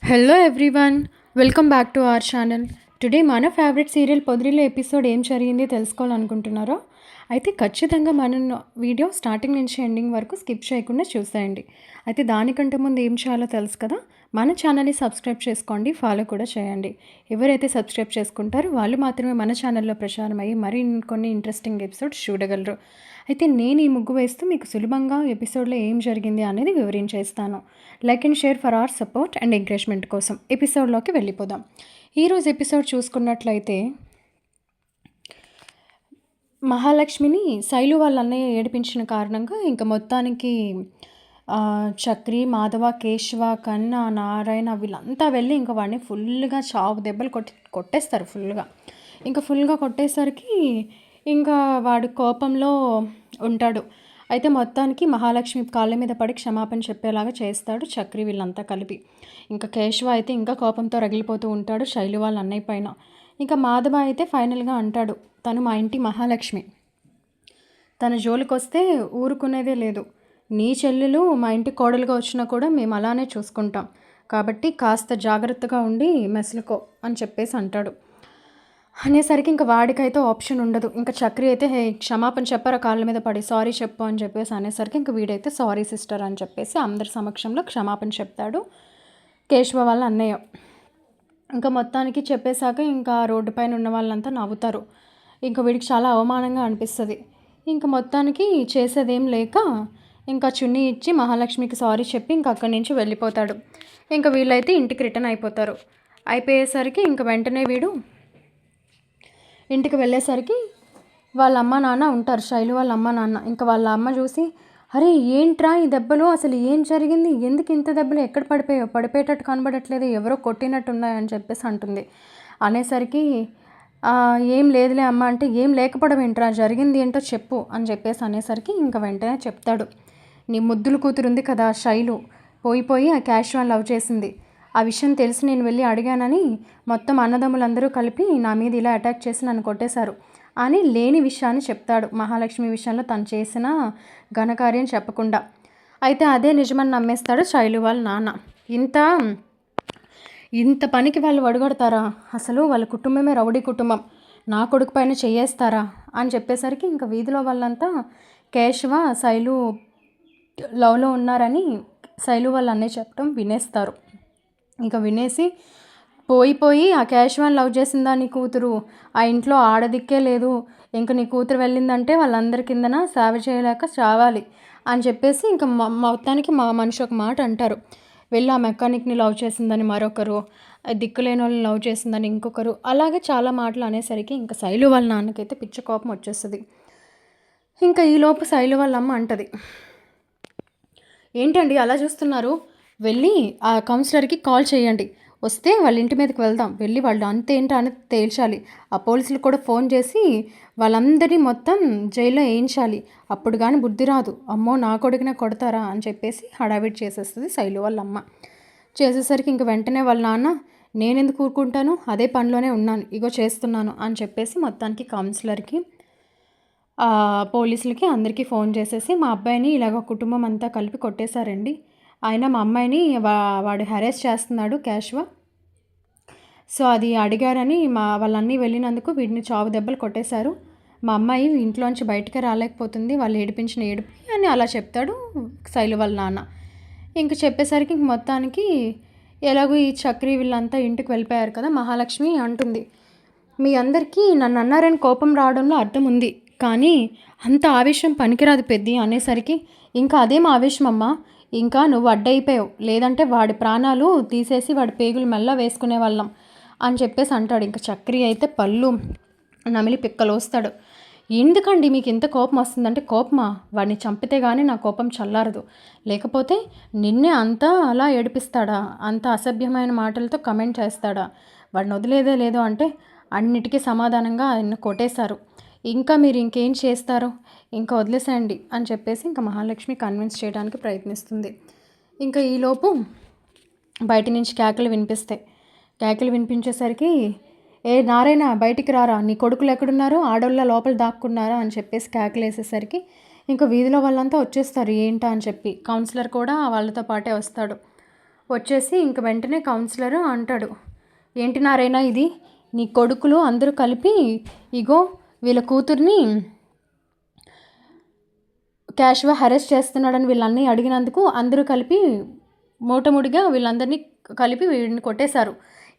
Hello everyone, welcome back to our channel. Today మన favourite serial పొదిరిలో episode ఏం జరిగింది తెలుసుకోవాలనుకుంటున్నారో అయితే ఖచ్చితంగా మన వీడియో స్టార్టింగ్ నుంచి ఎండింగ్ వరకు స్కిప్ చేయకుండా చూసేయండి. అయితే దానికంటే ముందు ఏం చేయాలో తెలుసు కదా, మన ఛానల్ని సబ్స్క్రైబ్ చేసుకోండి, ఫాలో కూడా చేయండి. ఎవరైతే సబ్స్క్రైబ్ చేసుకుంటారో వాళ్ళు మాత్రమే మన ఛానల్లో ప్రచారం అయ్యి మరి కొన్ని ఇంట్రెస్టింగ్ ఎపిసోడ్స్ చూడగలరు. అయితే నేను ఈ ముగ్గు వేస్తూ మీకు సులభంగా ఎపిసోడ్లో ఏం జరిగింది అనేది వివరించేస్తాను. Like and share for our support and encouragement కోసం ఎపిసోడ్లోకి వెళ్ళిపోదాం. ఈరోజు ఎపిసోడ్ చూసుకున్నట్లయితే మహాలక్ష్మిని శైలు వాళ్ళ అన్నయ్య ఏడిపించిన కారణంగా ఇంకా మొత్తానికి చక్రి, మాధవ, కేశవ, కన్న, నారాయణ వీళ్ళంతా వెళ్ళి ఇంకా వాడిని ఫుల్గా చావు దెబ్బలు కొట్టేస్తారు. ఫుల్గా కొట్టేసరికి ఇంకా వాడు కోపంలో ఉంటాడు. అయితే మొత్తానికి మహాలక్ష్మి కాళ్ళ మీద పడి క్షమాపణ చెప్పేలాగా చేస్తాడు చక్రి వీళ్ళంతా కలిపి. ఇంకా కేశవ అయితే ఇంకా కోపంతో రగిలిపోతూ ఉంటాడు శైలు వాళ్ళ అన్నయ్య పైన. ఇంకా మాధవ అయితే ఫైనల్గా అంటాడు, తను మా ఇంటి మహాలక్ష్మి, తన జోలికి వస్తే ఊరుకునేదే లేదు. నీ చెల్లెలు మా ఇంటి కోడలుగా వచ్చినా కూడా మేము అలానే చూసుకుంటాం, కాబట్టి కాస్త జాగ్రత్తగా ఉండి మెసలుకో అని చెప్పేసి అంటాడు. అనేసరికి ఇంకా వాడికైతే ఆప్షన్ ఉండదు. ఇంకా చక్రి అయితే క్షమాపణ చెప్పారా కాళ్ళ మీద పడి సారీ చెప్పు అని చెప్పేసి అనేసరికి ఇంకా వీడైతే సారీ సిస్టర్ అని చెప్పేసి అందరి సమక్షంలో క్షమాపణ చెప్తాడు కేశవ వాళ్ళ అన్నయ్య. ఇంకా మొత్తానికి చెప్పేశాక ఇంకా రోడ్డు పైన ఉన్న వాళ్ళంతా నవ్వుతారు. ఇంకా వీడికి చాలా అవమానంగా అనిపిస్తుంది. ఇంకా మొత్తానికి చేసేదేం లేక ఇంకా చున్నీ ఇచ్చి మహాలక్ష్మికి సారీ చెప్పి ఇంకా అక్కడి నుంచి వెళ్ళిపోతాడు. ఇంకా వీళ్ళైతే ఇంటికి రిటర్న్ అయిపోతారు. అయిపోయేసరికి ఇంకా వెంటనే వీడు ఇంటికి వెళ్ళేసరికి వాళ్ళ అమ్మ నాన్న ఉంటారు, శైలు వాళ్ళ అమ్మ నాన్న. ఇంకా వాళ్ళ అమ్మ చూసి, అరే ఏంట్రా ఈ దెబ్బలు, అసలు ఏం జరిగింది, ఎందుకు ఇంత దెబ్బలు, ఎక్కడ పడిపోయేటట్టు కనబడట్లేదు, ఎవరో కొట్టినట్టు ఉన్నాయని చెప్పేసి అంటుంది. అనేసరికి ఏం లేదులే అమ్మ అంటే, ఏం లేకపోవడం ఏంట్రా, జరిగింది ఏంటో చెప్పు అని చెప్పేసి అనేసరికి ఇంకా వెంటనే చెప్తాడు, నీ ముద్దులు కూతురు ఉంది కదా శైలు, పోయి ఆ క్యాషువల్ లవ్ చేసింది. ఆ విషయం తెలిసి నేను వెళ్ళి అడిగానని మొత్తం అన్నదమ్ములందరూ కలిపి నా మీద ఇలా అటాక్ చేసి నన్ను కొట్టేశారు అని లేని విషయాన్ని చెప్తాడు. మహాలక్ష్మి విషయంలో తను చేసిన ఘనకార్యం చెప్పకుండా. అయితే అదే నిజమని నమ్మేస్తాడు శైలు వాళ్ళ నాన్న. ఇంత పనికి వాళ్ళు వడగడతారా, అసలు వాళ్ళ కుటుంబమే రౌడీ కుటుంబం, నా కొడుకు పైన చెయ్యేస్తారా అని చెప్పేసరికి ఇంకా వీధిలో వాళ్ళంతా కేశవ శైలు లవ్లో ఉన్నారని శైలు వాళ్ళ అన్నయ్య చెప్పడం వినేస్తారు. ఇంకా వినేసి పోయి ఆ క్యాషువల్ లవ్ చేసిందా నీ కూతురు, ఆ ఇంట్లో ఆడదిక్కే లేదు, ఇంక నీ కూతురు వెళ్ళిందంటే వాళ్ళందరి కిందన సేవ చేయలేక చావాలి అని చెప్పేసి ఇంకా మొత్తానికి మా మనిషి ఒక మాట అంటారు. వెళ్ళి ఆ మెకానిక్ని లవ్ చేసిందని మరొకరు, దిక్కులేని వాళ్ళని లవ్ చేసిందని ఇంకొకరు, అలాగే చాలా మాటలు అనేసరికి ఇంకా శైలు వాళ్ళ నాన్నకైతే పిచ్చ కోపం వచ్చేస్తుంది. ఇంకా ఈలోపు శైలు వాళ్ళ అమ్మ అంటది, ఏంటండి అలా చూస్తున్నారు, వెళ్ళి ఆ కౌన్సిలర్కి కాల్ చేయండి, వస్తే వాళ్ళ ఇంటి మీదకి వెళ్దాం, వెళ్ళి వాళ్ళు అంతేంటో అనేది తేల్చాలి, ఆ పోలీసులు కూడా ఫోన్ చేసి వాళ్ళందరినీ మొత్తం జైల్లో వేయించాలి, అప్పుడు కానీ బుద్ధి రాదు, అమ్మో నా కొడుకునే కొడతారా అని చెప్పేసి హడావిడి చేసేస్తుంది శైలు వాళ్ళ అమ్మ. చేసేసరికి ఇంక వెంటనే వాళ్ళ నాన్న, నేనెందుకు కూరుకుంటాను, అదే పనిలోనే ఉన్నాను, ఇగో చేస్తున్నాను అని చెప్పేసి మొత్తానికి కౌన్సిలర్కి పోలీసులకి అందరికీ ఫోన్ చేసేసి మా అబ్బాయిని ఇలాగ కుటుంబం అంతా కలిపి కొట్టేశారండి, ఆయన మా అమ్మాయిని వాడు హెరాస్ చేస్తున్నాడు క్యాష్వ, సో అది అడిగారని వాళ్ళన్నీ వెళ్ళినందుకు వీడిని చావు దెబ్బలు కొట్టేశారు, మా అమ్మాయి ఇంట్లోంచి బయటకే రాలేకపోతుంది, వాళ్ళు ఏడిపించిన ఏడుపు అని అలా చెప్తాడు శైలు వాళ్ళ నాన్న. ఇంక చెప్పేసరికి ఇంక మొత్తానికి ఎలాగో ఈ చక్రి వీళ్ళంతా ఇంటికి వెళ్ళిపోయారు కదా, మహాలక్ష్మి అంటుంది, మీ అందరికీ నన్ను అన్నారని కోపం రావడంలో అర్థం ఉంది, కానీ అంత ఆవేశం పనికిరాదు పెద్ది అనేసరికి, ఇంకా అదేం ఆవేశం అమ్మా, ఇంకా నువ్వు అడ్డయిపోయావు, లేదంటే వాడి ప్రాణాలు తీసేసి వాడి పేగులు మెల్ల వేసుకునే వాళ్ళం అని చెప్పేసి అంటాడు. ఇంకా చక్రి అయితే పళ్ళు నమిలి పిక్కలు వస్తాడు. ఎందుకండి మీకు ఇంత కోపం వస్తుందంటే, కోపమా, వాడిని చంపితే కానీ నా కోపం చల్లారదు, లేకపోతే నిన్నే అంతా అలా ఏడిపిస్తాడా, అంత అసభ్యమైన మాటలతో కమెంట్ చేస్తాడా, వాడిని వదిలేదే లేదు అంటే అన్నిటికీ సమాధానంగా ఆయన కొట్టేశారు, ఇంకా మీరు ఇంకేం చేస్తారో ఇంకా వదిలేసేయండి అని చెప్పేసి ఇంకా మహాలక్ష్మి కన్విన్స్ చేయడానికి ప్రయత్నిస్తుంది. ఇంకా ఈలోపు బయట నుంచి కేకలు వినిపిస్తాయి. కేకలు వినిపించేసరికి, ఏ నారాయణ బయటికి రారా, నీ కొడుకులు ఎక్కడున్నారు, ఆడోళ్ళ లోపల దాక్కున్నారా అని చెప్పేసి కేకలు వేసేసరికి ఇంకా వీధిలో వాళ్ళంతా వచ్చేస్తారు ఏంటా అని చెప్పి. కౌన్సిలర్ కూడా వాళ్ళతో పాటే వస్తాడు. వచ్చేసి ఇంక వెంటనే కౌన్సిలర్ అంటాడు, ఏంటి నారైనా ఇది, నీ కొడుకులు అందరూ కలిపి ఇగో వీళ్ళ కూతుర్ని క్యాష్వా హెరెస్ట్ చేస్తున్నాడని వీళ్ళన్నీ అడిగినందుకు అందరూ కలిపి మూటముడిగా వీళ్ళందరినీ కలిపి వీడిని కొట్టేశారు,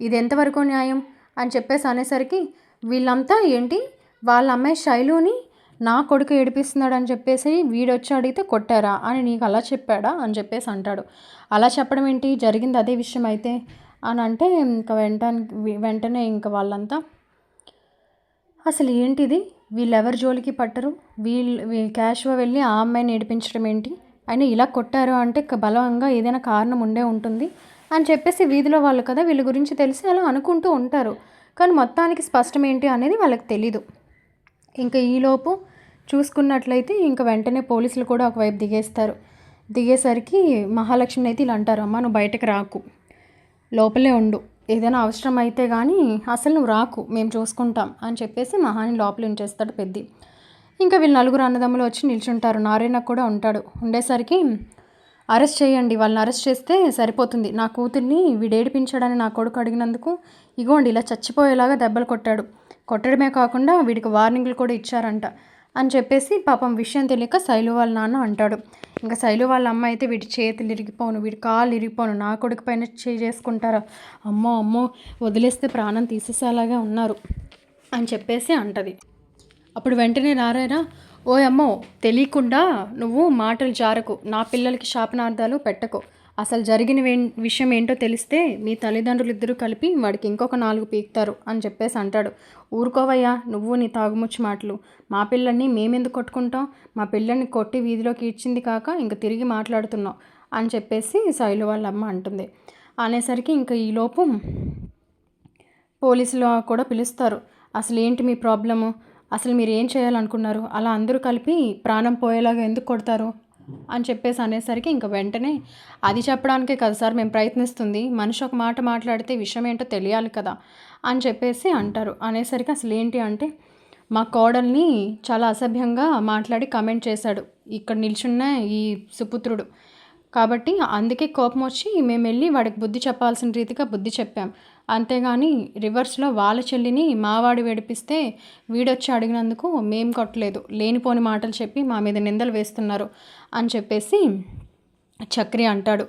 ఇది ఎంతవరకు న్యాయం అని చెప్పేసి అనేసరికి వీళ్ళంతా ఏంటి వాళ్ళ అమ్మాయి శైలుని నా కొడుకు ఏడిపిస్తున్నాడు అని చెప్పేసి వీడొచ్చి అడిగితే కొట్టారా అని నీకు అలా చెప్పాడా అని చెప్పేసి అంటాడు. అలా చెప్పడం ఏంటి, జరిగింది అదే విషయం అయితే అని అంటే ఇంకా వెంటనే ఇంకా వాళ్ళంతా అసలు ఏంటిది, వీళ్ళెవరి జోలికి పట్టరు, క్యాష్వా వెళ్ళి ఆ అమ్మాయిని ఏడిపించడం ఏంటి, అయినా ఇలా కొట్టారు అంటే బలంగా ఏదైనా కారణం ఉండే ఉంటుంది అని చెప్పేసి వీధిలో వాళ్ళు కదా వీళ్ళ గురించి తెలిసి అలా అనుకుంటూ ఉంటారు. కానీ మొత్తానికి స్పష్టం ఏంటి అనేది వాళ్ళకి తెలీదు. ఇంకా ఈలోపు చూసుకున్నట్లయితే ఇంకా వెంటనే పోలీసులు కూడా ఒకవైపు దిగేసరికి మహాలక్ష్మిని అయితే ఇలా అంటారు, అమ్మ నువ్వు బయటకు రాకు, లోపలే ఉండు, ఏదైనా అవసరం అయితే కానీ అసలు నువ్వు రాకు, మేము చూసుకుంటాం అని చెప్పేసి మహాని లోపల ఉంచేస్తాడు పెద్ది. ఇంకా వీళ్ళు నలుగురు అన్నదమ్ములు వచ్చి నిల్చుంటారు. నారాయణ కూడా ఉండేసరికి అరెస్ట్ చేయండి, వాళ్ళని అరెస్ట్ చేస్తే సరిపోతుంది, నా కూతుర్ని వీడు ఏడిపించాడని నా కొడుకు అడిగినందుకు ఇగోండి ఇలా చచ్చిపోయేలాగా దెబ్బలు కొట్టడమే కాకుండా వీడికి వార్నింగ్లు కూడా ఇచ్చారంట అని చెప్పేసి పాపం విషయం తెలియక శైలు వాళ్ళ నాన్న అంటాడు. ఇంకా శైలు వాళ్ళ అమ్మ అయితే వీడి చేతులు ఇరిగిపోను, వీడి కాళ్ళు ఇరిగిపోను, నా కొడుకు పైన చేసుకుంటారా, అమ్మో వదిలేస్తే ప్రాణం తీసేసేలాగా ఉన్నారు అని చెప్పేసి అంటది. అప్పుడు వెంటనే నారాయణ, ఓ అమ్మో తెలియకుండా నువ్వు మాటలు జారకు, నా పిల్లలకి శాపనార్థాలు పెట్టకు, అసలు జరిగిన విషయం ఏంటో తెలిస్తే మీ తల్లిదండ్రులు ఇద్దరూ కలిపి వాడికి ఇంకొక 4 పీకుతారు అని చెప్పేసి అంటాడు. ఊరుకోవయ్యా నువ్వు నీ తాగుముచ్చి మాటలు, మా పిల్లల్ని మేమెందుకు కొట్టుకుంటాం, మా పిల్లల్ని కొట్టి వీధిలోకి ఇచ్చింది కాక ఇంక తిరిగి మాట్లాడుతున్నావు అని చెప్పేసి శైలు వాళ్ళ అమ్మ అంటుంది. అనేసరికి ఇంకా ఈలోపు పోలీసులు కూడా పిలుస్తారు. అసలు ఏంటి మీ ప్రాబ్లము, అసలు మీరు ఏం చేయాలనుకున్నారు, అలా అందరూ కలిపి ప్రాణం పోయేలాగా ఎందుకు కొడతారు అని చెప్పేసి అనేసరికి ఇంకా వెంటనే అది చెప్పడానికే కదా సార్ మేము ప్రయత్నిస్తుంది, మనిషి ఒక మాట మాట్లాడితే విషయం ఏంటో తెలియాలి కదా అని చెప్పేసి అంటారు. అనేసరికి అసలు ఏంటి అంటే మా కోడల్ని చాలా అసభ్యంగా మాట్లాడి కమెంట్ చేశాడు ఇక్కడ నిల్చున్న ఈ సుపుత్రుడు, కాబట్టి అందుకే కోపం వచ్చి మేము వెళ్ళి వాడికి బుద్ధి చెప్పాల్సిన రీతిగా బుద్ధి చెప్పాం, అంతేగాని రివర్స్లో వాళ్ళ చెల్లిని మావాడు వేడిపిస్తే వీడొచ్చి అడిగినందుకు మేం కొట్టలేదు, లేనిపోని మాటలు చెప్పి మా మీద నిందలు వేస్తున్నారు అని చెప్పేసి చక్రి అంటాడు.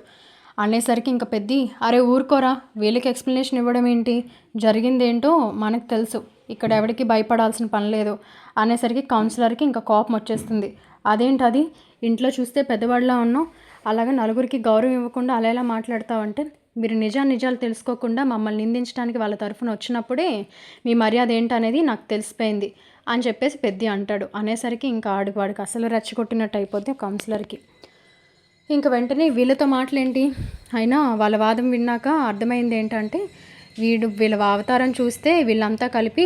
అనేసరికి ఇంకా పెద్ది, అరే ఊరుకోరా, వీళ్ళకి ఎక్స్ప్లెనేషన్ ఇవ్వడం ఏంటి, జరిగిందేంటో మనకు తెలుసు, ఇక్కడ ఎవరికి భయపడాల్సిన పని లేదు అనేసరికి కౌన్సిలర్కి ఇంకా కోపం వచ్చేస్తుంది. అదేంటది, ఇంట్లో చూస్తే పెద్దవాళ్ళలా ఉన్నావు, అలాగే నలుగురికి గౌరవం ఇవ్వకుండా అలా ఎలా మాట్లాడతావంటే, మీరు నిజాలు తెలుసుకోకుండా మమ్మల్ని నిందించడానికి వాళ్ళ తరఫున వచ్చినప్పుడే మీ మర్యాద ఏంటనేది నాకు తెలిసిపోయింది అని చెప్పేసి పెద్ది అంటాడు. అనేసరికి ఇంకా వాడికి అసలు రెచ్చగొట్టినట్టు అయిపోద్ది కౌన్సిలర్కి. ఇంకా వెంటనే వీళ్ళతో మాటలేంటి, అయినా వాళ్ళ వాదం విన్నాక అర్థమైంది ఏంటంటే వీళ్ళ అవతారం చూస్తే వీళ్ళంతా కలిపి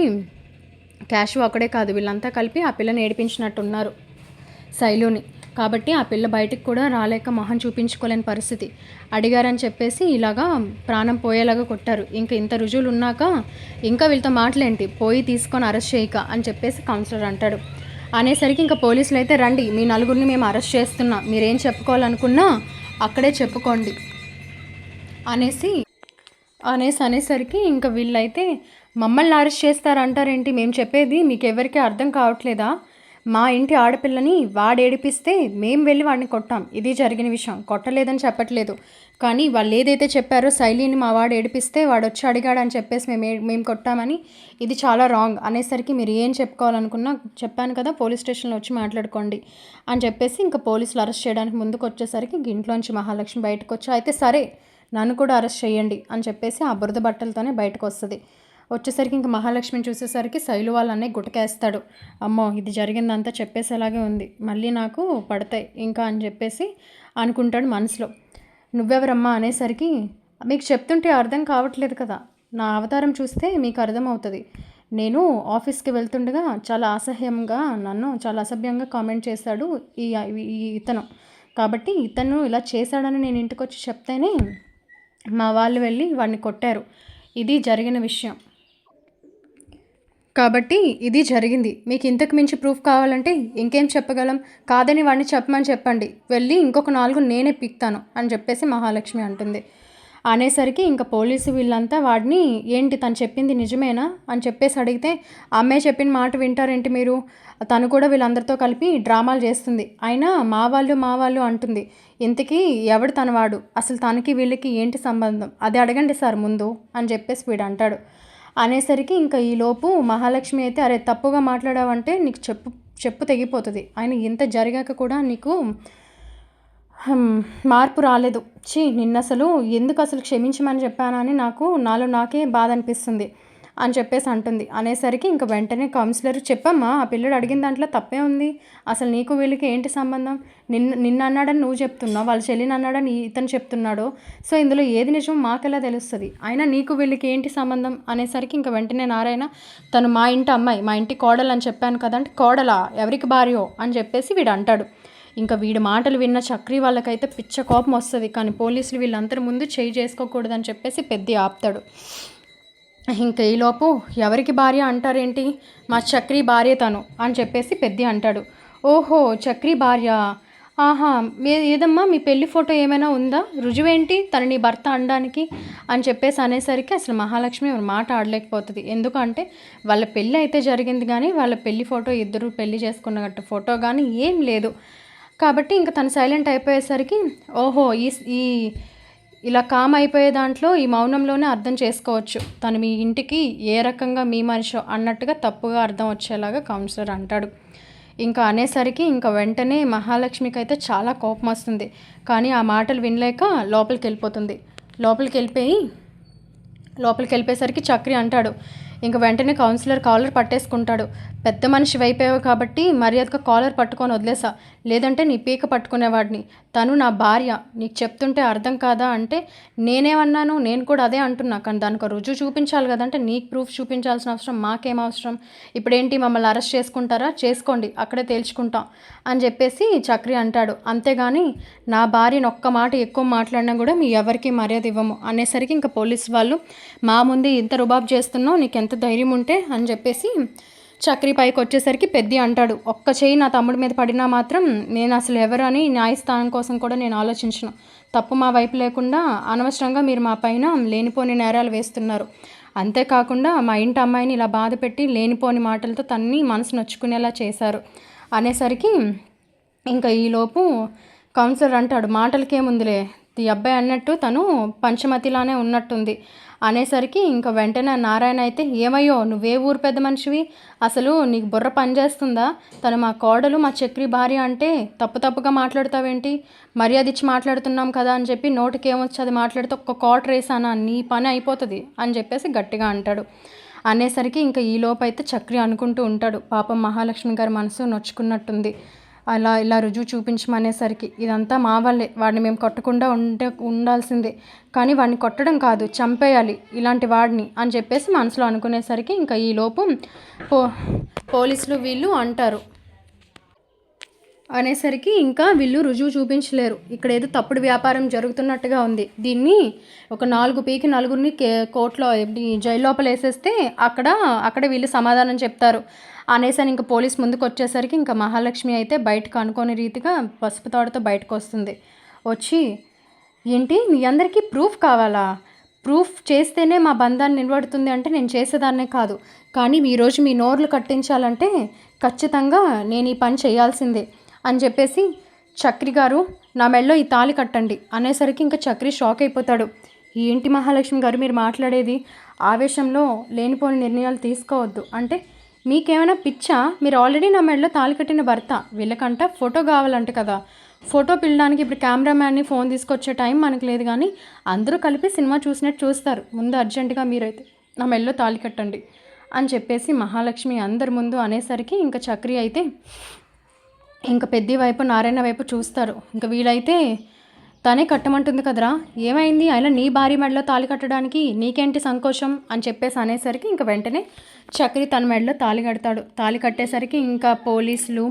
క్యాష్వా అక్కడే కాదు వీళ్ళంతా కలిపి ఆ పిల్లని ఏడిపించినట్టున్నారు శైలుని, కాబట్టి ఆ పిల్ల బయటికి కూడా రాలేక మొహం చూపించుకోలేని పరిస్థితి, అడిగారని చెప్పేసి ఇలాగా ప్రాణం పోయేలాగా కొట్టారు, ఇంకా ఇంత రుజువులు ఉన్నాక ఇంకా వీళ్ళతో మాటలేంటి, పోయి తీసుకొని అరెస్ట్ చేయక అని చెప్పేసి కౌన్సిలర్ అంటాడు. అనేసరికి ఇంకా పోలీసులు అయితే రండి, మీ నలుగురిని మేము అరెస్ట్ చేస్తున్నాం, మీరేం చెప్పుకోవాలనుకున్నా అక్కడే చెప్పుకోండి అనేసరికి ఇంకా వీళ్ళైతే మమ్మల్ని అరెస్ట్ చేస్తారంటారేంటి, మేము చెప్పేది మీకు ఎవరికీ అర్థం కావట్లేదా, మా ఇంటి ఆడపిల్లని వాడు ఏడిపిస్తే మేము వెళ్ళి వాడిని కొట్టాం, ఇది జరిగిన విషయం, కొట్టలేదని చెప్పట్లేదు, కానీ వాళ్ళు ఏదైతే చెప్పారో శైలిని మా వాడు ఏడిపిస్తే వాడు వచ్చి అడిగాడని చెప్పేసి మేము కొట్టామని, ఇది చాలా రాంగ్ అనేసరికి మీరు ఏం చెప్పుకోవాలనుకున్నా చెప్పాను కదా పోలీస్ స్టేషన్లో వచ్చి మాట్లాడుకోండి అని చెప్పేసి ఇంకా పోలీసులు అరెస్ట్ చేయడానికి ముందుకు వచ్చేసరికి ఇంట్లోంచి మహాలక్ష్మి బయటకు వచ్చి, అయితే సరే నన్ను కూడా అరెస్ట్ చేయండి అని చెప్పేసి ఆ బురద బట్టలతోనే బయటకు వచ్చేసరికి ఇంకా మహాలక్ష్మిని చూసేసరికి శైలు వాళ్ళనే గుటకేస్తాడు. అమ్మో ఇది జరిగిందంతా చెప్పేసేలాగే ఉంది, మళ్ళీ నాకు పడతాయి ఇంకా అని చెప్పేసి అనుకుంటాడు మనసులో. నువ్వెవరమ్మా అనేసరికి మీకు చెప్తుంటే అర్థం కావట్లేదు కదా, నా అవతారం చూస్తే మీకు అర్థమవుతుంది, నేను ఆఫీస్కి వెళ్తుండగా చాలా నన్ను చాలా అసభ్యంగా కామెంట్ చేశాడు ఇతను, కాబట్టి ఇతను ఇలా చేశాడని నేను ఇంటికి వచ్చి చెప్తేనే మా వాళ్ళు వెళ్ళి వాడిని కొట్టారు, ఇది జరిగిన విషయం, కాబట్టి ఇది జరిగింది, మీకు ఇంతకు మించి ప్రూఫ్ కావాలంటే ఇంకేం చెప్పగలం, కాదని వాడిని చెప్పమని చెప్పండి, వెళ్ళి ఇంకొక 4 నేనే పీక్తాను అని చెప్పేసి మహాలక్ష్మి అంటుంది. అనేసరికి ఇంకా పోలీసు వీళ్ళంతా వాడిని ఏంటి తను చెప్పింది నిజమేనా అని చెప్పేసి అడిగితే అమ్మాయి చెప్పిన మాట వింటారేంటి మీరు, తను కూడా వీళ్ళందరితో కలిపి డ్రామాలు చేస్తుంది, అయినా మా వాళ్ళు అంటుంది, ఇంతకీ ఎవడు తనవాడు, అసలు తనకి వీళ్ళకి ఏంటి సంబంధం, అది అడగండి సార్ ముందు అని చెప్పేసి వీడు అంటాడు. అనేసరికి ఇంకా ఈలోపు మహాలక్ష్మి అయితే అరే తప్పుగా మాట్లాడావంటే నీకు చెప్పు తెగిపోతుంది, ఆయన ఇంత జరిగాక కూడా నీకు మార్పు రాలేదు, నిన్నసలు ఎందుకు అసలు క్షమించమని చెప్పానా అని నాలో నాకే బాధ అనిపిస్తుంది అని చెప్పేసి అంటుంది. అనేసరికి ఇంక వెంటనే కౌన్సిలర్ చెప్పమ్మా ఆ పిల్లడు అడిగిన దాంట్లో తప్పే ఉంది, అసలు నీకు వీళ్ళకి ఏంటి సంబంధం, నిన్న అన్నాడని నువ్వు చెప్తున్నావు, వాళ్ళ చెల్లిని అన్నాడని ఇతను చెప్తున్నాడు, సో ఇందులో ఏది నిజం మాకెలా తెలుస్తుంది, అయినా నీకు వీళ్ళకి ఏంటి సంబంధం అనేసరికి ఇంక వెంటనే నారాయణ తను మా ఇంటి అమ్మాయి, మా ఇంటి కోడలు అని చెప్పాను కదా అంటే కోడలా ఎవరికి భార్యో అని చెప్పేసి వీడు అంటాడు. ఇంకా వీడి మాటలు విన్న చక్రి వాళ్ళకైతే పిచ్చ కోపం వస్తుంది, కానీ పోలీసులు వీళ్ళందరి ముందు చేయి చేసుకోకూడదని చెప్పేసి పెద్ద ఆపుతాడు. ఇంకా ఈలోపు ఎవరికి భార్య అంటారేంటి, మా చక్రి భార్య తను అని చెప్పేసి పెద్ద అంటాడు. ఓహో చక్రి భార్య, ఆహా ఏదమ్మా మీ పెళ్లి ఫోటో ఏమైనా ఉందా, రుజువేంటి తను నీ భర్త అనడానికి అని చెప్పేసి అనేసరికి అసలు మహాలక్ష్మి మాట ఆడలేకపోతుంది. ఎందుకంటే వాళ్ళ పెళ్ళి అయితే జరిగింది కానీ వాళ్ళ పెళ్లి ఫోటో ఇద్దరు పెళ్లి చేసుకున్నట్టు ఫోటో కానీ ఏం లేదు కాబట్టి ఇంకా తను సైలెంట్ అయిపోయేసరికి ఓహో ఈ ఇలా కామ్ అయిపోయే దాంట్లో ఈ మౌనంలోనే అర్థం చేసుకోవచ్చు తను మీ ఇంటికి ఏ రకంగా మీ మనిషో అన్నట్టుగా తప్పుగా అర్థం వచ్చేలాగా కౌన్సిలర్ అంటాడు. ఇంకా అనేసరికి ఇంకా వెంటనే మహాలక్ష్మికి అయితే చాలా కోపం వస్తుంది, కానీ ఆ మాటలు వినలేక లోపలికి వెళ్ళిపోయేసరికి చక్రి అంటాడు. ఇంక వెంటనే కౌన్సిలర్ కాలర్ పట్టేసుకుంటాడు. పెద్ద మనిషి అయిపోయావు కాబట్టి మర్యాదగా కాలర్ పట్టుకొని వదిలేసా, లేదంటే నీ పీక పట్టుకునేవాడిని, తను నా భార్య నీకు చెప్తుంటే అర్థం కాదా అంటే నేనేమన్నాను, నేను కూడా అదే అంటున్నా, కానీ దానికి రుజువు చూపించాలి కదంటే నీకు ప్రూఫ్ చూపించాల్సిన అవసరం మాకేం అవసరం, ఇప్పుడేంటి మమ్మల్ని అరెస్ట్ చేసుకుంటారా, చేసుకోండి అక్కడే తేల్చుకుంటాం అని చెప్పేసి చక్రి అంటాడు. అంతేగాని నా భార్యను ఒక్క మాట ఎక్కువ మాట్లాడినా కూడా మీ ఎవరికి మర్యాద ఇవ్వము అనేసరికి ఇంకా పోలీసు వాళ్ళు మా ముందు ఇంత రుబాబ్ చేస్తున్నావు, నీకు ఎంత ధైర్యం ఉంటే అని చెప్పేసి చక్రి పైకి వచ్చేసరికి పెద్ద అంటాడు, ఒక్క చేయి నా తమ్ముడి మీద పడినా మాత్రం నేను అసలు ఎవరు అని న్యాయస్థానం కోసం కూడా నేను ఆలోచించను, తప్పు మా వైపు లేకుండా అనవసరంగా మీరు మా పైన లేనిపోని నేరాలు వేస్తున్నారు, అంతేకాకుండా మా ఇంటి అమ్మాయిని ఇలా బాధ పెట్టి లేనిపోని మాటలతో తన్ని మనసు నొచ్చుకునేలా చేశారు అనేసరికి ఇంకా ఈలోపు కౌన్సిలర్ అంటాడు, మాటలకేముందిలే ఈ అబ్బాయి అన్నట్టు తను పంచమతిలానే ఉన్నట్టుంది అనేసరికి ఇంకా వెంటనే నారాయణ అయితే ఏమయ్యో నువ్వే ఊరు పెద్ద మనిషివి, అసలు నీకు బుర్ర పనిచేస్తుందా, తను మా కోడలు మా చక్రి భార్య అంటే తప్పుగా మాట్లాడతావేంటి, మర్యాద ఇచ్చి మాట్లాడుతున్నాం కదా అని చెప్పి నోటికి ఏమొచ్చి అది మాట్లాడితే ఒక్క క్వార్టర్ వేసానా నీ పని అయిపోతుంది అని చెప్పేసి గట్టిగా అంటాడు. అనేసరికి ఇంకా ఈలోపు అయితే చక్రి అనుకుంటూ ఉంటాడు, పాపం మహాలక్ష్మి గారి మనసు నొచ్చుకున్నట్టుంది, ఇలా రుజువు చూపించమనేసరికి ఇదంతా మా వల్లే, వాడిని మేము కొట్టకుండా ఉండాల్సిందే, కానీ వాడిని కొట్టడం కాదు చంపేయాలి ఇలాంటి వాడిని అని చెప్పేసి మనసులో అనుకునేసరికి ఇంకా ఈలోపు పోలీసులు వీళ్ళు అంటారు. అనేసరికి ఇంకా వీళ్ళు రుజువు చూపించలేరు, ఇక్కడ ఏదో తప్పుడు వ్యాపారం జరుగుతున్నట్టుగా ఉంది, దీన్ని ఒక 4 పీకి నలుగురిని కోర్టులో జైలు లోపల వేసేస్తే అక్కడ వీళ్ళు సమాధానం చెప్తారు అనేసని ఇంకా పోలీస్ ముందుకు వచ్చేసరికి ఇంకా మహాలక్ష్మి అయితే బయటకు అనుకోని రీతిగా పసుపు తాడుతో బయటకు వస్తుంది. వచ్చి ఏంటి మీ అందరికీ ప్రూఫ్ కావాలా, ప్రూఫ్ చేస్తేనే మా బంధాన్ని నిలబడుతుంది అంటే నేను చేసేదాన్నే కాదు, కానీ ఈరోజు మీ నోర్లు కట్టించాలంటే ఖచ్చితంగా నేను ఈ పని చేయాల్సిందే అని చెప్పేసి చక్రి గారు నా మెడలో ఈ తాళి కట్టండి అనేసరికి ఇంకా చక్రి షాక్ అయిపోతాడు. ఏంటి మహాలక్ష్మి గారు మీరు మాట్లాడేది, ఆవేశంలో లేనిపోని నిర్ణయాలు తీసుకోవద్దు అంటే మీకేమైనా పిచ్చా, మీరు ఆల్రెడీ నా మెడలో తాళి కట్టిన భర్త, వీళ్ళకంట ఫోటో కావాలంట కదా, ఫోటో పిల్లడానికి ఇప్పుడు కెమెరామ్యాన్ని ఫోన్ తీసుకొచ్చే టైం మనకు లేదు, కానీ అందరూ కలిపి సినిమా చూసినట్టు చూస్తారు, ముందు అర్జెంటుగా మీరైతే నా మెడలో తాళి కట్టండి అని చెప్పేసి మహాలక్ష్మి అందరి ముందు అనేసరికి ఇంకా చక్రి అయితే ఇంకా పెద్ద వైపు నారాయణ వైపు చూస్తారు. ఇంకా వీళ్ళైతే తనే కట్టమంటుంది కదరా, ఏమైంది అయినా నీ భార్య మెడలో తాళి కట్టడానికి నీకేంటి సంకోచం అని చెప్పేసి అనేసరికి ఇంకా వెంటనే చక్రి తన మెడలో తాళి కడతాడు. తాళి కట్టేసరికి ఇంకా పోలీసులు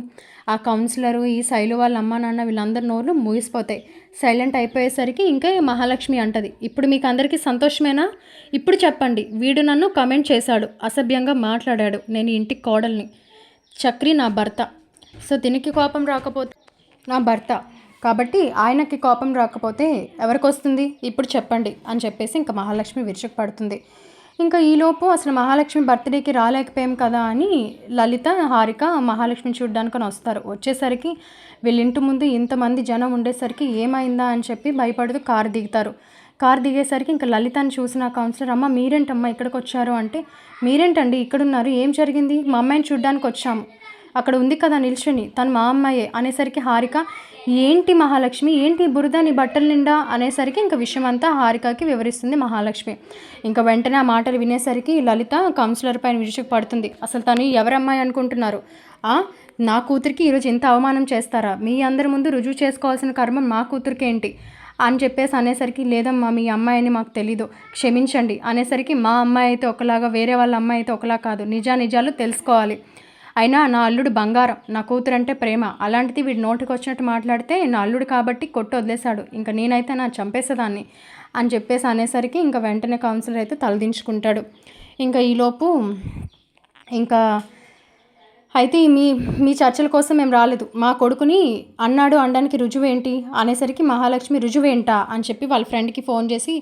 ఆ కౌన్సిలరు ఈ శైలు వాళ్ళ అమ్మ నాన్న వీళ్ళందరి నోళ్ళు మూగిసిపోతాయి. సైలెంట్ అయిపోయేసరికి ఇంకా మహాలక్ష్మి అంటది, ఇప్పుడు మీకు అందరికీ సంతోషమేనా, ఇప్పుడు చెప్పండి, వీడు నన్ను కమెంట్ చేశాడు, అసభ్యంగా మాట్లాడాడు, నేను ఇంటికి కోడల్ని, చక్రి నా భర్త, సో దీనికి కోపం రాకపోతే నా భర్త, కాబట్టి ఆయనకి కోపం రాకపోతే ఎవరికి వస్తుంది ఇప్పుడు చెప్పండి అని చెప్పేసి ఇంకా మహాలక్ష్మి విరుచుకుపడుతుంది. ఇంకా ఈలోపు అసలు మహాలక్ష్మి బర్త్డేకి రాలేకపోయాం కదా అని లలిత, హారిక మహాలక్ష్మిని చూడ్డానికని వస్తారు. వచ్చేసరికి వీళ్ళ ఇంటి ముందు ఇంతమంది జనం ఉండేసరికి ఏమైందా అని చెప్పి భయపడుతూ కారు దిగుతారు. కారు దిగేసరికి ఇంకా లలితని చూసిన కౌన్సిలర్, అమ్మ మీరేంటమ్మా ఇక్కడికి వచ్చారు అంటే, మీరేంటండి ఇక్కడున్నారు, ఏం జరిగింది, మా అమ్మాయిని చూడ్డానికి వచ్చాము, అక్కడ ఉంది కదా నిల్చుని, తను మా అమ్మాయే అనేసరికి హారిక, ఏంటి మహాలక్ష్మి, ఏంటి బురద నీ బట్టల నిండా అనేసరికి ఇంకా విషయం అంతా హారికకి వివరిస్తుంది మహాలక్ష్మి. ఇంకా వెంటనే ఆ మాటలు వినేసరికి లలిత కౌన్సిలర్ పైన విరుచుకు పడుతుంది. అసలు తను ఎవరమ్మాయి అనుకుంటున్నారు, నా కూతురికి ఈరోజు ఎంత అవమానం చేస్తారా, మీ అందరి ముందు రుజువు చేసుకోవాల్సిన కర్మ మా కూతురికి ఏంటి అని చెప్పేసి అనేసరికి, లేదమ్మా మీ అమ్మాయిని మాకు తెలీదు, క్షమించండి అనేసరికి, మా అమ్మాయి అయితే ఒకలాగా వేరే వాళ్ళ అమ్మాయి అయితే ఒకలా కాదు, నిజాలు తెలుసుకోవాలి, అయినా నా అల్లుడు బంగారం, నా కూతురు అంటే ప్రేమ, అలాంటిది వీడు నోటికి వచ్చినట్టు మాట్లాడితే నా అల్లుడు కాబట్టి కొట్టు వదిలేశాడు, ఇంకా నేనైతే నా చంపేసేదాన్ని అని చెప్పేసి అనేసరికి ఇంకా వెంటనే కౌన్సిలర్ అయితే తలదించుకుంటాడు. ఇంకా ఈలోపు ఇంకా అయితే మీ చర్చల కోసం మేము రాలేదు, మా కొడుకుని అన్నాడు అనడానికి రుజువేంటి అనేసరికి మహాలక్ష్మి, రుజువేంటా అని చెప్పి వాళ్ళ ఫ్రెండ్కి ఫోన్ చేసి,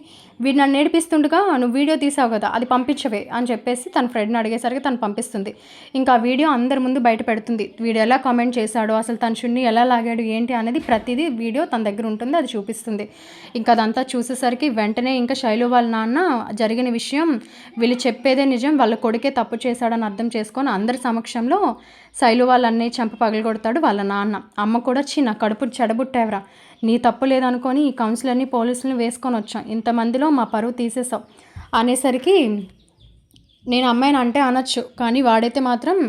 వీడు నన్ను నేర్పిస్తుండగా నువ్వు వీడియో తీసావు కదా అది పంపించవే అని చెప్పేసి తన ఫ్రెండ్ని అడిగేసరికి తను పంపిస్తుంది. ఇంకా ఆ వీడియో అందరి ముందు బయట పెడుతుంది. వీడు ఎలా కామెంట్ చేశాడో, అసలు తన చున్ని ఎలా లాగాడు ఏంటి అనేది ప్రతిదీ వీడియో తన దగ్గర ఉంటుంది, అది చూపిస్తుంది. ఇంకా అదంతా చూసేసరికి వెంటనే ఇంకా శైలు వాళ్ళ నాన్న జరిగిన విషయం వీళ్ళు చెప్పేదే నిజం, వాళ్ళ కొడుకే తప్పు చేశాడని అర్థం చేసుకొని అందరి సమక్షంలో శైలు వాళ్ళ అన్నయ్య చెంప పగలగొడతాడు వాళ్ళ నాన్న. అమ్మ కూడా, నా కడుపు చెడబుట్టావురా, నీ తప్పు లేదనుకొని ఈ కౌన్సిలర్ని పోలీసులను వేసుకొని వచ్చాం, ఇంతమందిలో మా పరువు తీసేసావు అనేసరికి, నేను అమ్మాయిని అంటే అనొచ్చు కానీ వాడైతే మాత్రం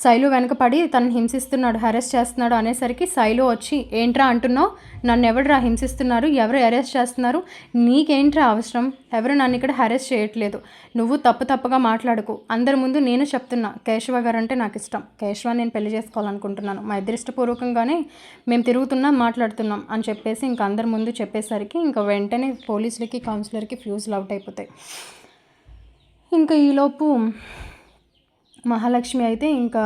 శైలు వెనకపడి తనని హింసిస్తున్నాడు, అరెస్ట్ చేస్తున్నాడు అనేసరికి శైలు వచ్చి, ఏంట్రా అంటున్నావు, నన్ను ఎవరురా హింసిస్తున్నారు, ఎవరు అరెస్ట్ చేస్తున్నారు, నీకేంట్రా అవసరం, ఎవరు నన్ను ఇక్కడ అరెస్ట్ చేయట్లేదు, నువ్వు తప్పుగా మాట్లాడుకు, అందరి ముందు నేను చెప్తున్నా, కేశవ గారు అంటే నాకు ఇష్టం, కేశవ నేను పెళ్లి చేసుకోవాలనుకుంటున్నాను, మా ఇష్టపూర్వకంగానే మేము తిరుగుతున్నాం మాట్లాడుతున్నాం అని చెప్పేసి ఇంకా అందరి ముందు చెప్పేసరికి ఇంకా వెంటనే పోలీసులకి కౌన్సిలర్కి ఫ్యూజులు అవుట్ అయిపోతాయి. ఇంకా ఈలోపు మహాలక్ష్మి అయితే ఇంకా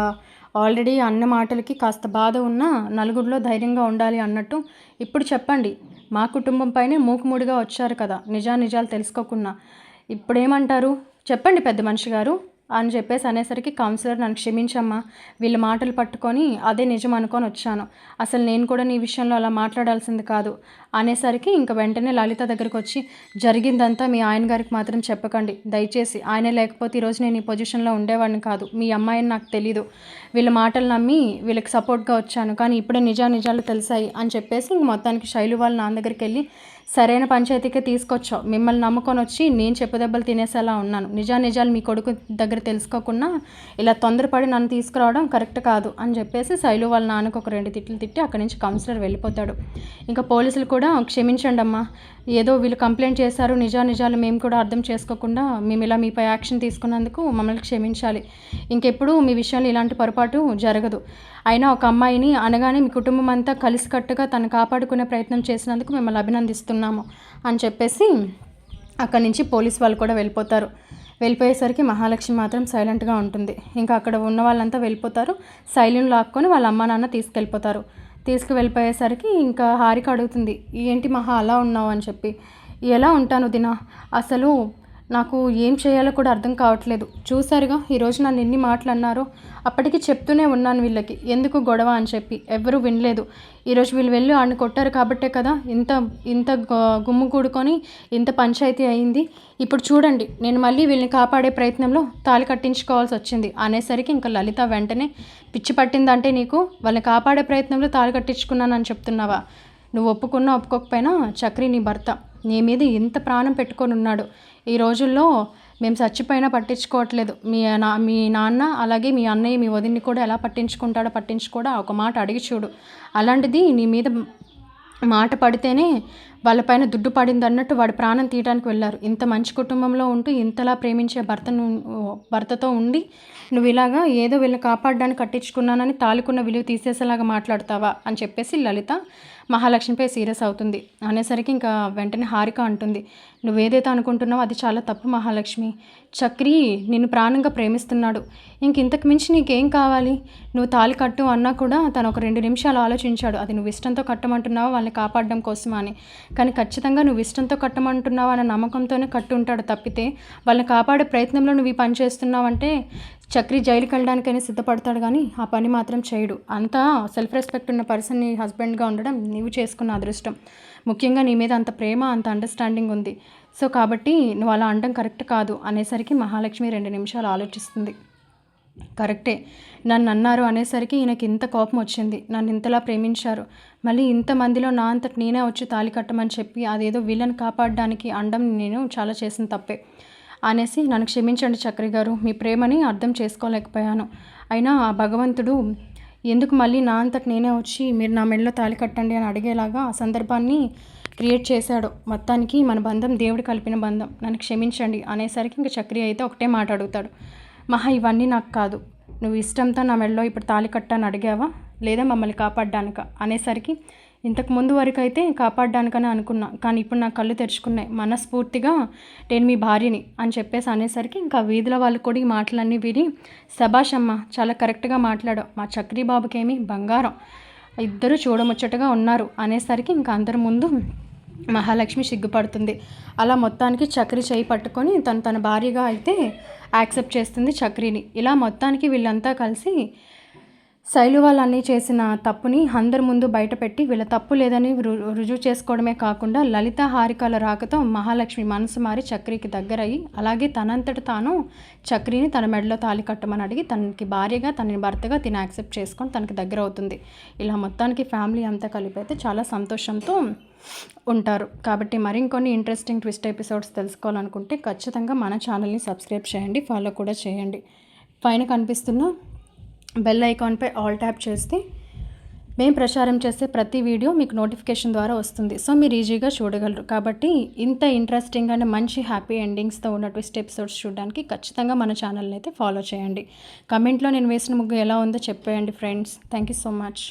ఆల్రెడీ అన్న మాటలకి కాస్త బాధ ఉన్నా నలుగురిలో ధైర్యంగా ఉండాలి అన్నట్టు, ఇప్పుడు చెప్పండి, మా కుటుంబం పైనే మూకుముడిగా వచ్చారు కదా, నిజాలు తెలుసుకోకుండా ఇప్పుడేమంటారు చెప్పండి పెద్ద మనిషి గారు అని చెప్పేసి అనేసరికి కౌన్సిలర్, నన్ను క్షమించమ్మా, వీళ్ళ మాటలు పట్టుకొని అదే నిజం అనుకొని వచ్చాను, అసలు నేను కూడా నీ విషయంలో అలా మాట్లాడాల్సింది కాదు అనేసరికి ఇంకా వెంటనే లలిత దగ్గరికి వచ్చి, జరిగిందంతా మీ ఆయన గారికి మాత్రం చెప్పకండి దయచేసి, ఆయన లేకపోతే ఈరోజు నేను ఈ పొజిషన్లో ఉండేవాడిని కాదు, మీ అమ్మాయిని నాకు తెలీదు, వీళ్ళ మాటలు నమ్మి వీళ్ళకి సపోర్ట్గా వచ్చాను, కానీ ఇప్పుడే నిజాలు తెలిసాయి అని చెప్పేసి ఇంక మొత్తానికి శైలు వాళ్ళ నాన్న దగ్గరికి వెళ్ళి, సరైన పంచాయతీకే తీసుకొచ్చావు, మిమ్మల్ని నమ్ముకొని వచ్చి నేను చెప్పుదెబ్బలు తినేసేలా ఉన్నాను, నిజాలు మీ కొడుకు దగ్గర తెలుసుకోకుండా ఇలా తొందరపడి నన్ను తీసుకురావడం కరెక్ట్ కాదు అని చెప్పేసి శైలు వాళ్ళ నాన్నకు ఒక 2 తిట్లు తిట్టి అక్కడి నుంచి కౌన్సిలర్ వెళ్ళిపోతాడు. ఇంకా పోలీసులు కూడా, క్షమించండి అమ్మా, ఏదో వీళ్ళు కంప్లైంట్ చేశారు, నిజాలు మేము కూడా అర్థం చేసుకోకుండా మేము ఇలా మీపై యాక్షన్ తీసుకున్నందుకు మమ్మల్ని క్షమించాలి, ఇంకెప్పుడు మీ విషయంలో ఇలాంటి పొరపాటు జరగదు, అయినా ఒక అమ్మాయిని అనగానే మీ కుటుంబం అంతా కలిసికట్టుగా తను కాపాడుకునే ప్రయత్నం చేసినందుకు మిమ్మల్ని అభినందిస్తున్నాము అని చెప్పేసి అక్కడి నుంచి పోలీస్ వాళ్ళు కూడా వెళ్ళిపోతారు. వెళ్ళిపోయేసరికి మహాలక్ష్మి మాత్రం సైలెంట్గా ఉంటుంది. ఇంకా అక్కడ ఉన్న వాళ్ళంతా వెళ్ళిపోతారు. శైలిని లాక్కొని వాళ్ళ అమ్మ నాన్న తీసుకువెళ్ళిపోయేసరికి ఇంకా హారిక అడుగుతుంది, ఏంటి మహా అలా ఉన్నావు అని చెప్పి. ఎలా ఉంటాను దినా, అసలు నాకు ఏం చేయాలో కూడా అర్థం కావట్లేదు, చూసారుగా ఈరోజు నన్ను ఎన్ని మాటలు అన్నారో, అప్పటికి చెప్తూనే ఉన్నాను వీళ్ళకి ఎందుకు గొడవ అని చెప్పి, ఎవరూ వినలేదు, ఈరోజు వీళ్ళు వెళ్ళి ఆడిని కొట్టారు కాబట్టే కదా ఇంత గుమ్ము కూడుకొని ఇంత పంచాయతీ అయింది, ఇప్పుడు చూడండి నేను మళ్ళీ వీళ్ళని కాపాడే ప్రయత్నంలో తాళి కట్టించుకోవాల్సి వచ్చింది అనేసరికి ఇంకా లలిత వెంటనే, పిచ్చి పట్టిందంటే నీకు, వాళ్ళని కాపాడే ప్రయత్నంలో తాళి కట్టించుకున్నానని చెప్తున్నావా, నువ్వు ఒప్పుకున్నా ఒప్పుకోకపోయినా చక్రి నీ భర్త నీ మీద ఎంత ప్రాణం పెట్టుకొని ఉన్నాడు, ఈ రోజుల్లో మేము చచ్చిపోయినా పట్టించుకోవట్లేదు, మీ నాన్న అలాగే మీ అన్నయ్య మీ వదిన్ని కూడా ఎలా పట్టించుకోడా ఒక మాట అడిగి చూడు, అలాంటిది నీ మీద మాట పడితేనే వాళ్ళపైన దుడ్డు పడింది అన్నట్టు వాడి ప్రాణం తీయడానికి వెళ్ళారు. ఇంత మంచి కుటుంబంలో ఉంటూ ఇంతలా ప్రేమించే భర్తతో ఉండి నువ్వు ఇలాగా ఏదో వీళ్ళని కాపాడడానికి కట్టించుకున్నానని తాళుకున్న విలువ తీసేసేలాగా మాట్లాడతావా అని చెప్పేసి లలిత మహాలక్ష్మిపై సీరియస్ అవుతుంది. అనేసరికి ఇంకా వెంటనే హారిక అంటుంది, నువ్వేదైతే అనుకుంటున్నావో అది చాలా తప్పు మహాలక్ష్మి. చక్రి నిన్ను ప్రాణంగా ప్రేమిస్తున్నాడు. ఇంతకు మించి నీకేం కావాలి? నువ్వు తాళి కట్టు అన్నా కూడా తను ఒక 2 నిమిషాలు ఆలోచించాడు. అది నువ్వు ఇష్టంతో కట్టమంటున్నావా వాళ్ళని కాపాడడం కోసమా అని. కానీ ఖచ్చితంగా నువ్వు ఇష్టంతో కట్టమంటున్నావా అన్న నమ్మకంతోనే కట్టుంటాడు తప్పితే వాళ్ళని కాపాడే ప్రయత్నంలో నువ్వు ఈ పని చేస్తున్నావంటే చక్రి జైలుకి వెళ్ళడానికైనా సిద్ధపడతాడు కానీ ఆ పని మాత్రం చేయడు. అంతా సెల్ఫ్ రెస్పెక్ట్ ఉన్న పర్సన్ నీ హస్బెండ్గా ఉండడం నీవు చేసుకున్న అదృష్టం. ముఖ్యంగా నీ మీద అంత ప్రేమ అంత అండర్స్టాండింగ్ ఉంది. సో కాబట్టి నువ్వు అలా అనడం కరెక్ట్ కాదు అనేసరికి మహాలక్ష్మి 2 నిమిషాలు ఆలోచిస్తుంది. కరెక్టే, నన్ను అన్నారు అనేసరికి ఈయనకి ఇంత కోపం వచ్చింది. నన్ను ఇంతలా ప్రేమించారు, మళ్ళీ ఇంతమందిలో నా అంతటి నేనే వచ్చి తాళి కట్టమని చెప్పి అదేదో వీళ్ళని కాపాడడానికి అనడం నేను చాలా చేసిన తప్పే అనేసి, నన్ను క్షమించండి చక్రి గారు, మీ ప్రేమని అర్థం చేసుకోలేకపోయాను. అయినా ఆ భగవంతుడు ఎందుకు మళ్ళీ నా అంతటి నేనే వచ్చి మీరు నా మెడలో తాళి కట్టండి అని అడిగేలాగా ఆ సందర్భాన్ని క్రియేట్ చేశాడు. మొత్తానికి మన బంధం దేవుడు కలిపిన బంధం, నన్ను క్షమించండి అనేసరికి ఇంకా చక్రి అయితే ఒకటే మాట అడుగుతాడు, మహా ఇవన్నీ నాకు కాదు, నువ్వు ఇష్టంతో నా మెడలో ఇప్పుడు తాళి కట్టని అడిగావా లేదా మమ్మల్ని కాపాడడానిక అనేసరికి, ఇంతకుముందు వరకు అయితే కాపాడడానికని అనుకున్నా, కానీ ఇప్పుడు నా కళ్ళు తెరుచుకున్నాయి, మనస్ఫూర్తిగా నేను మీ భార్యని అని చెప్పేసి అనేసరికి ఇంకా వీధిలో వాళ్ళు కూడా ఈ మాటలన్నీ విని, శభాష్ అమ్మ, చాలా కరెక్ట్గా మాట్లాడావు, మా చక్రి బాబుకేమి బంగారం, ఇద్దరు చూడముచ్చటగా ఉన్నారు అనేసరికి ఇంకా అందరి ముందు మహాలక్ష్మి సిగ్గుపడుతుంది. అలా మొత్తానికి చక్రి చేయి పట్టుకొని తన భార్యగా అయితే యాక్సెప్ట్ చేస్తుంది చక్రిని. ఇలా మొత్తానికి వీళ్ళంతా కలిసి శైలు వాళ్ళన్నీ చేసిన తప్పుని అందరి ముందు బయటపెట్టి వీళ్ళ తప్పు లేదని రుజువు చేసుకోవడమే కాకుండా లలిత హారికల రాకతో మహాలక్ష్మి మనసు మారి చక్రికి దగ్గరయ్యి, అలాగే తనంతట తాను చక్రిని తన మెడలో తాళి కట్టమని అడిగి తనకి భార్యగా తనని భర్తగా తిని యాక్సెప్ట్ చేసుకొని తనకి దగ్గర అవుతుంది. ఇలా మొత్తానికి ఫ్యామిలీ అంతా కలిపి అయితే చాలా సంతోషంతో ఉంటారు. కాబట్టి మరికొన్ని ఇంట్రెస్టింగ్ ట్విస్ట్ ఎపిసోడ్స్ తెలుసుకోవాలనుకుంటే ఖచ్చితంగా మన ఛానల్ని సబ్స్క్రైబ్ చేయండి, ఫాలో కూడా చేయండి. పైన కనిపిస్తున్న బెల్ ఐకాన్పై ఆల్ ట్యాప్ చేస్తే మేము ప్రచారం చేసే ప్రతి వీడియో మీకు నోటిఫికేషన్ ద్వారా వస్తుంది. సో మీరు ఈజీగా చూడగలరు. కాబట్టి ఇంత ఇంట్రెస్టింగ్ అండ్ మంచి హ్యాపీ ఎండింగ్స్తో ఉన్న ట్విస్ట్ ఎపిసోడ్స్ చూడడానికి ఖచ్చితంగా మన ఛానల్ని అయితే ఫాలో చేయండి. కమెంట్లో నేను వేసిన ముగ్గు ఎలా ఉందో చెప్పేయండి friends. Thank you so much.